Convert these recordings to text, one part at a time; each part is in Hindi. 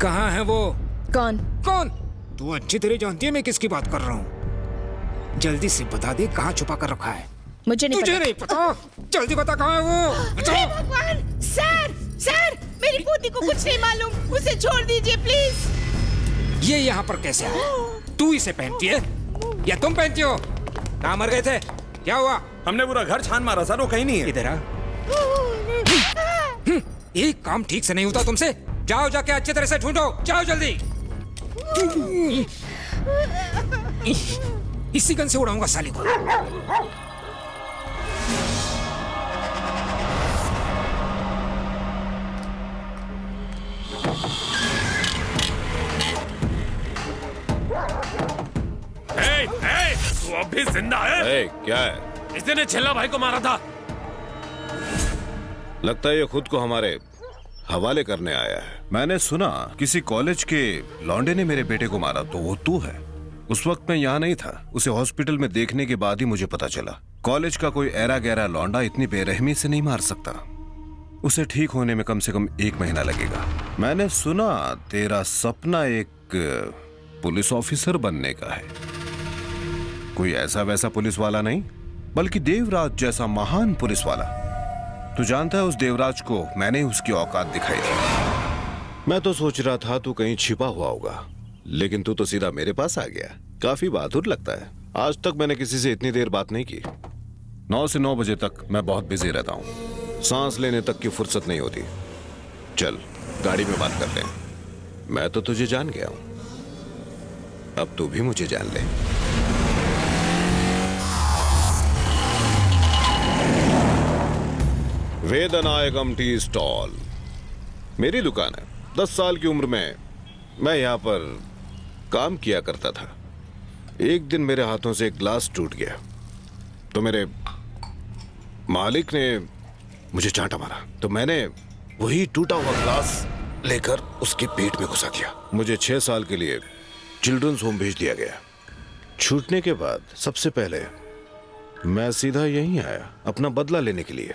कहाँ है वो? कौन? कौन? तू अच्छी तरह जानती है मैं किसकी बात कर रहा हूँ। जल्दी से बता दे कहाँ छुपा कर रखा है। मुझे नहीं तुझे नहीं पता? जल्दी बता कहाँ है वो। हे भगवान! सर, सर, मेरी पोती को कुछ नहीं मालूम, उसे छोड़ दीजिए प्लीज। ये यहाँ पर कैसे आया? तू इसे पहनती है या तुम पहनती हो? कहाँ मर गए थे? क्या हुआ? हमने पूरा घर छान मारा सर, वो कहीं नहीं है। इधर आ। एक काम ठीक से नहीं होता तुमसे। जाओ जाके अच्छी तरह से ढूंढो, जाओ जल्दी। इसी गन से उड़ाऊंगा साली को। तू अब भी जिंदा है? क्या है? इसी ने छिल्ला भाई को मारा था। लगता है ये खुद को हमारे हवाले करने आया है। मैंने सुना किसी कॉलेज के लौंडे ने मेरे बेटे को मारा, तो वो तू है। उस वक्त मैं यहाँ नहीं था। उसे हॉस्पिटल में देखने के बाद ही मुझे पता चला कॉलेज का कोई ऐरा गहरा लौंडा इतनी बेरहमी से नहीं मार सकता। उसे ठीक होने में कम से कम 1 महीना लगेगा। मैंने सुना तेरा सपना एक पुलिस ऑफिसर बनने का है। कोई ऐसा वैसा पुलिस वाला नहीं, बल्कि देवराज जैसा महान पुलिस वाला। तू जानता है उस देवराज को मैंने उसकी औकात दिखाई थी। मैं तो सोच रहा था तू कहीं छिपा हुआ होगा, लेकिन तू तो सीधा मेरे पास आ गया। काफी बहादुर लगता है। आज तक मैंने किसी से इतनी देर बात नहीं की। 9 से 9 बजे तक मैं बहुत बिजी रहता हूँ। सांस लेने तक की फुर्सत नहीं होती। चल गाड़ी में बात करते हैं। मैं तो तुझे जान गया हूं, अब तू भी मुझे जान ले। वेदनायकम टी स्टॉल मेरी दुकान है। 10 साल की उम्र में मैं यहाँ पर काम किया करता था। एक दिन मेरे हाथों से एक ग्लास टूट गया, तो मेरे मालिक ने मुझे चांटा मारा, तो मैंने वही टूटा हुआ ग्लास लेकर उसके पेट में घुसा दिया। मुझे 6 साल के लिए चिल्ड्रंस होम भेज दिया गया। छूटने के बाद सबसे पहले मैं सीधा यहीं आया अपना बदला लेने के लिए।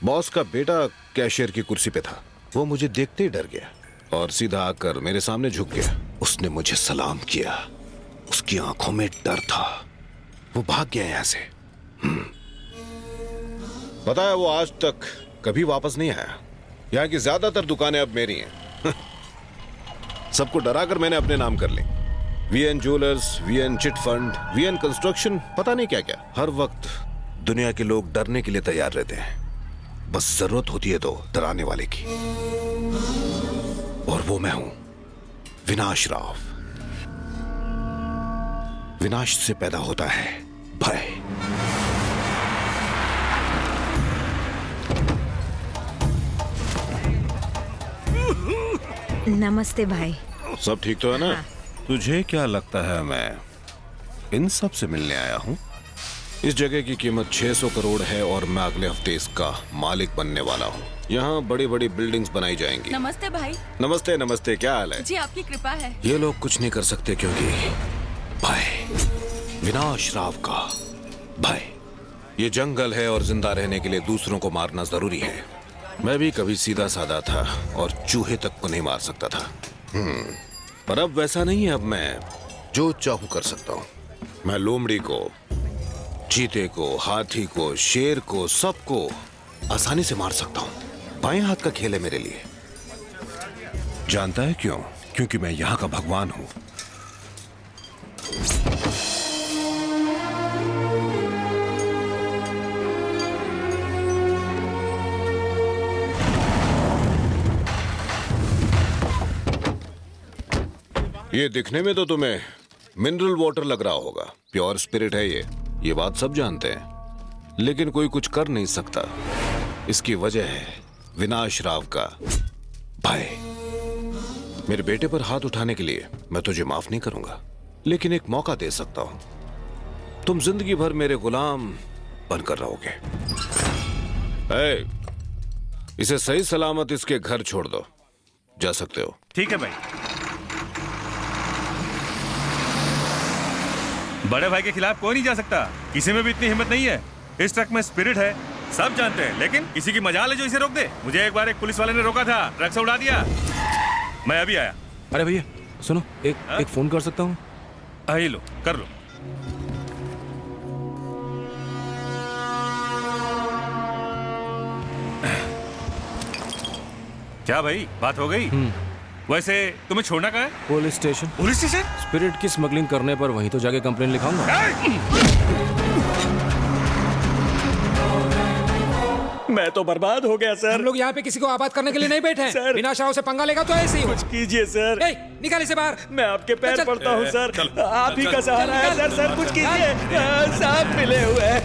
बॉस का बेटा कैशियर की कुर्सी पे था। वो मुझे देखते ही डर गया और सीधा आकर मेरे सामने झुक गया। उसने मुझे सलाम किया। उसकी आंखों में डर था। वो भाग गया यहां से। पता है वो आज तक कभी वापस नहीं आया। यहाँ की ज्यादातर दुकानें अब मेरी हैं। सबको डराकर मैंने अपने नाम कर ली। VN jewellers, VN chit fund, VN construction, पता नहीं क्या क्या। हर वक्त दुनिया के लोग डरने के लिए तैयार रहते हैं, बस जरूरत होती है तो डराने वाले की। और वो मैं हूं, विनाश राव। विनाश से पैदा होता है भय। नमस्ते भाई। सब ठीक तो है ना? हाँ। तुझे क्या लगता है मैं इन सब से मिलने आया हूँ? इस जगह की कीमत 600 करोड़ है और मैं अगले हफ्ते इसका मालिक बनने वाला हूँ। यहाँ बड़ी बड़ी बिल्डिंग्स बनाई जाएंगी। नमस्ते भाई। नमस्ते नमस्ते, क्या हाल है? जी आपकी कृपा है। ये लोग कुछ नहीं कर सकते क्योंकि भय, विनाश राव का भय। ये जंगल है और जिंदा रहने के लिए दूसरों को मारना जरूरी है। मैं भी कभी सीधा साधा था और चूहे तक को नहीं मार सकता था। पर अब वैसा नहीं है। अब मैं जो चाहूं कर सकता हूं। मैं लोमड़ी को, चीते को, हाथी को, शेर को, सबको आसानी से मार सकता हूं। बाएं हाथ का खेल है मेरे लिए। जानता है क्यों? क्योंकि मैं यहाँ का भगवान हूँ। ये दिखने में तो तुम्हें मिनरल वाटर लग रहा होगा। प्योर स्पिरिट है ये बात सब जानते हैं, लेकिन कोई कुछ कर नहीं सकता। इसकी वजह है विनाश राव का भय। मेरे बेटे पर हाथ उठाने के लिए मैं तुझे माफ नहीं करूंगा, लेकिन एक मौका दे सकता हूं। तुम जिंदगी भर मेरे गुलाम बनकर रहोगे। इसे सही सलामत इसके घर छोड़ दो। जा सकते हो। ठीक है भाई। बड़े भाई के खिलाफ कोई नहीं जा सकता। किसी में भी इतनी हिम्मत नहीं है। इस ट्रक में स्पिरिट है, सब जानते हैं, लेकिन किसी की मजाल है जो इसे रोक दे। मुझे एक बार एक पुलिस वाले ने रोका था, ट्रक से उड़ा दिया। मैं अभी आया। अरे भैया सुनो, एक फोन कर सकता हूँ? आई लो, कर लो। क्या भाई, बात हो गई? वैसे तुम्हें छोड़ना कहाँ है? Police station. Police station? Spirit की स्मगलिंग करने पर वहीं तो जाके कंप्लेन लिखाऊंगा। मैं तो बर्बाद हो गया सर। हम लोग यहाँ पे किसी को आबाद करने के लिए नहीं बैठे हैं। सर। विनाश राव से पंगा लेगा तो ऐसे ही हो। कुछ कीजिए सर। ए, निकाल इसे बाहर। मैं आपके पैर चल। पड़ता हूँ सर। चल। आप ही का सहारा है चल। सर। सर कुछ कीजिए। सांप मिले हुए हैं।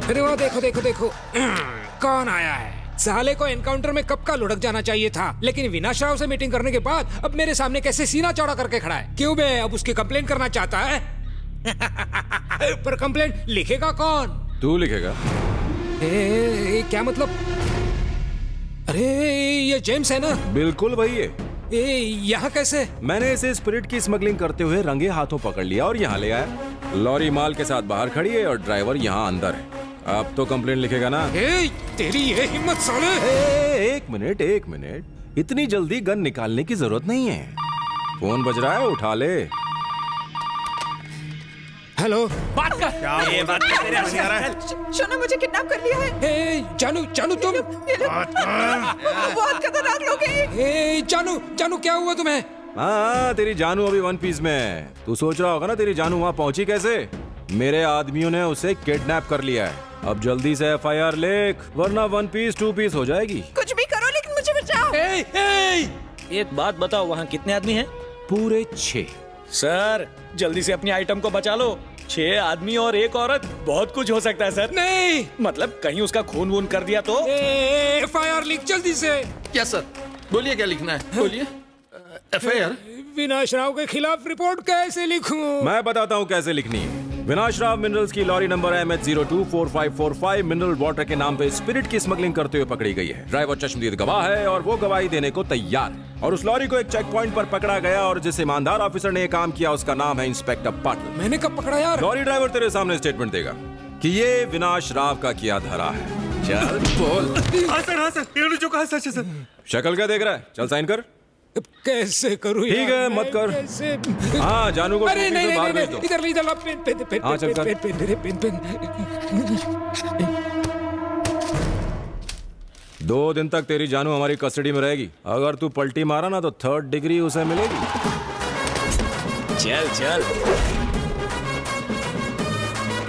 अरे वो देखो देखो देखो कौन आया है। साले को एनकाउंटर में कब का लुढ़क जाना चाहिए था, लेकिन विनाश राव से मीटिंग करने के बाद अब मेरे सामने कैसे सीना चौड़ा करके खड़ा है। क्यों बे, अब उसकी कंप्लेंट करना चाहता है? पर कंप्लेंट लिखेगा कौन? तू लिखेगा। क्या मतलब? अरे ये जेम्स है ना? बिल्कुल भाई। यहाँ कैसे? मैंने इसे स्पिरिट की स्मगलिंग करते हुए रंगे हाथों पकड़ लिया और यहाँ ले आया। लॉरी माल के साथ बाहर खड़ी है और ड्राइवर यहाँ अंदर है। अब तो कंप्लेंट लिखेगा ना? तेरी ये हिम्मत साले। एक मिनट, इतनी जल्दी गन निकालने की जरूरत नहीं है। फोन बज रहा है, उठा ले। हेलो, बात कर। ये बात कर तेरे हंसी आ रहा है। शोना मुझे किडनैप कर लिया है। जानू तुम। बहुत खतरनाक लोग हैं। जानू क्या हुआ तुम्हें? हाँ, तेरी जानू अभी वन पीस में है। तू सोच रहा होगा ना तेरी जानू वहाँ पहुंची कैसे? मेरे आदमियों ने उसे किडनैप कर लिया है। अब जल्दी से FIR लिख, वरना वन पीस 2 पीस हो जाएगी। कुछ भी करो लेकिन मुझे बचाओ। एक बात बताओ, वहाँ कितने आदमी हैं? पूरे 6। सर जल्दी से अपनी आइटम को बचा लो। 6 आदमी और 1 औरत, बहुत कुछ हो सकता है सर। नहीं, मतलब कहीं उसका खून वून कर दिया तो? FIR लिख जल्दी से। यस सर, बोलिए क्या लिखना है, बोलिए। FIR? विनाश राव के खिलाफ रिपोर्ट कैसे लिखूं? मैं बताता हूँ कैसे लिखनी है। विनाश राव मिनरल्स की lorry number MH024545 mineral water के नाम पे स्पिरिट की स्मगलिंग करते हुए पकड़ी गई है। ड्राइवर चश्मदीद गवाह है और वो गवाही देने को तैयार है। और उस लॉरी को एक चेक पॉइंट पर पकड़ा गया और जिस ईमानदार ऑफिसर ने ये काम किया उसका नाम है इंस्पेक्टर पाटिल। मैंने कब पकड़ा यार? लॉरी ड्राइवर तेरे सामने स्टेटमेंट देगा कि ये विनाश राव का किया धरा है। चल बोल। हाँ सर, इन्होंने जो कहा सच है सर। शक्ल क्या देख रहा है? चल साइन कर। कैसे करूं? ठीक है, मत कर। कैसे? हाँ, जानू को अरे टोपी से बाहर भेज दो। इधर ला, पेन। हाँ, चल कर। पेन। 2 दिन तक तेरी जानू हमारी कस्टडी में रहेगी। अगर तू पलटी मारा ना तो 3rd डिग्री उसे मिलेगी। चल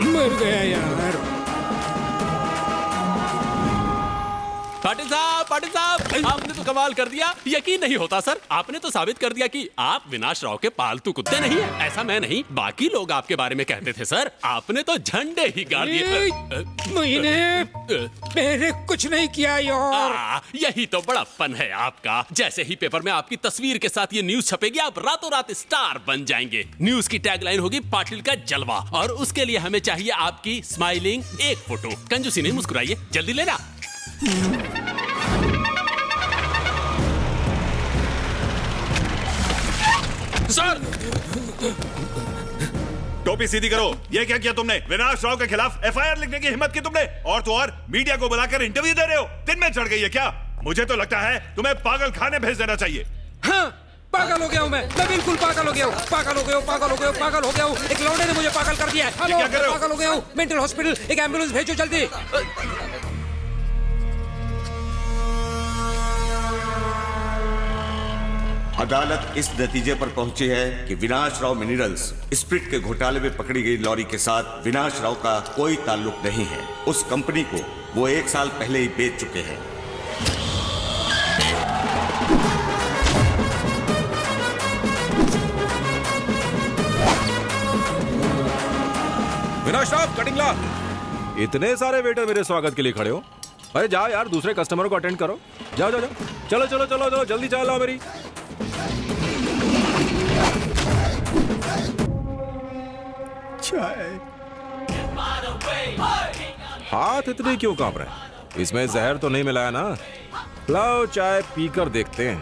मर गया यार। पाटिल साहब, आपने तो कमाल कर दिया। यकीन नहीं होता सर, आपने तो साबित कर दिया कि आप विनाश राव के पालतू कुत्ते नहीं है। ऐसा मैं नहीं, बाकी लोग आपके बारे में कहते थे सर। आपने तो झंडे ही गाड़ दिए। मैंने कुछ नहीं किया यार। यही तो बड़प्पन है आपका। जैसे ही पेपर में आपकी तस्वीर के साथ ये न्यूज छपेगी, आप रातों रात स्टार बन जाएंगे। न्यूज की टैगलाइन होगी पाटिल का जलवा, और उसके लिए हमें चाहिए आपकी स्माइलिंग एक फोटो। कंजूसी नहीं, मुस्कुराइए, जल्दी लेना। सर टोपी सीधी करो। ये क्या किया तुमने? विनाश राव के खिलाफ FIR लिखने की हिम्मत की तुमने, और तो और मीडिया को बुलाकर इंटरव्यू दे रहे हो। दिन में चढ़ गई है क्या? मुझे तो लगता है तुम्हें पागल खाने भेज देना चाहिए। हाँ, पागल हो गया हूँ मैं बिल्कुल पागल हो गया हूँ। पागल हो गया हूँ। एक लौंडे ने मुझे पागल कर दिया है। हेलो, क्या कर रहे हो? पागल हो गया हूँ। मेंटल हॉस्पिटल, एक एम्बुलेंस भेजो जल्दी। अदालत इस नतीजे पर पहुंची है कि विनाश राव मिनरल्स स्पिरिट के घोटाले में पकड़ी गई लॉरी के साथ विनाश राव का कोई ताल्लुक नहीं है। उस कंपनी को वो 1 साल पहले ही बेच चुके हैं। विनाश राव, कटिंग ला। इतने सारे वेटर मेरे स्वागत के लिए खड़े हो। अरे जाओ यार, दूसरे कस्टमर को अटेंड करो। जाओ। चलो जल्दी चलाओ मेरी। चाय। हाथ इतने क्यों कांप रहे हैं? इसमें जहर तो नहीं मिलाया ना? लाओ चाय पीकर देखते हैं।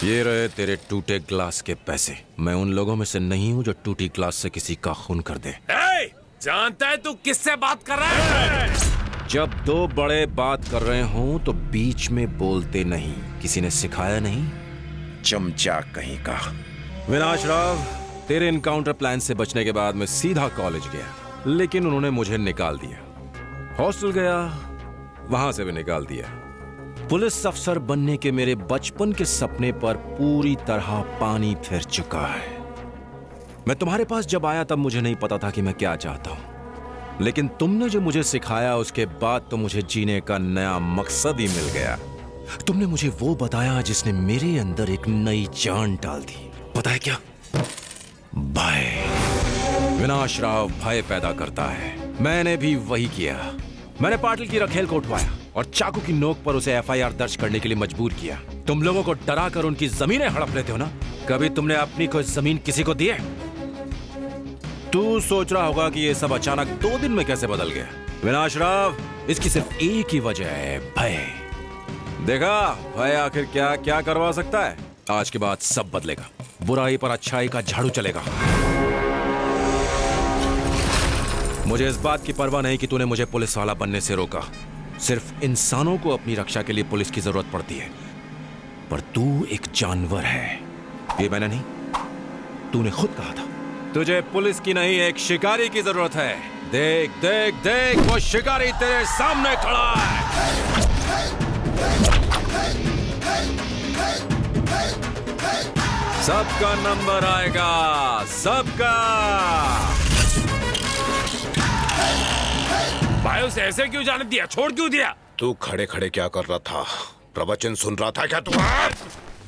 ये रहे तेरे टूटे ग्लास के पैसे। मैं उन लोगों में से नहीं हूं जो टूटी ग्लास से किसी का खून कर दे। जानता है तू किससे बात कर रहा है? जब दो बड़े बात कर रहे हों तो बीच में बोलते नहीं। किसी ने सिखाया नहीं? चमचा कहीं का। विनाश राव, तेरे इनकाउंटर प्लान से बचने के बाद मैं सीधा कॉलेज गया, लेकिन उन्होंने मुझे निकाल दिया। हॉस्टल गया, वहां से भी निकाल दिया। पुलिस अफसर बनने के मेरे बचपन के सपने पर पूरी तरह पानी फिर चुका है। मैं तुम्हारे पास जब आया तब मुझे नहीं पता था कि मैं क्या चाहता हूं, लेकिन तुमने जो मुझे सिखाया उसके बाद तो मुझे जीने का नया मकसद ही मिल गया। तुमने मुझे वो बताया जिसने मेरे अंदर एक नई जान डाल दी। पता है क्या? भय। विनाश राव भय पैदा करता है। मैंने भी वही किया। मैंने पाटिल की रखेल को उठवाया और चाकू की नोक पर उसे एफआईआर दर्ज करने के लिए मजबूर किया। तुम लोगों को डरा कर उनकी जमीनें हड़प लेते हो ना? कभी तुमने अपनी कोई जमीन किसी को दी है? तू सोच रहा होगा कि ये सब अचानक 2 दिन में कैसे बदल गया। विनाश राव, इसकी सिर्फ एक ही वजह है, भय। देखा भय आखिर क्या क्या करवा सकता है। आज के बाद सब बदलेगा। बुराई पर अच्छाई का झाड़ू चलेगा। मुझे इस बात की परवाह नहीं कि तूने मुझे पुलिस वाला बनने से रोका। सिर्फ इंसानों को अपनी रक्षा के लिए पुलिस की जरूरत पड़ती है, पर तू एक जानवर है। ये मैंने नहीं, तूने खुद कहा था। तुझे पुलिस की नहीं, एक शिकारी की जरूरत है। देख देख देख, वो शिकारी तेरे सामने खड़ा है। सबका नंबर आएगा, सबका। भाई उसे ऐसे क्यों जाने दिया? छोड़ क्यों दिया? तू खड़े खड़े क्या कर रहा था? प्रवचन सुन रहा था क्या तू?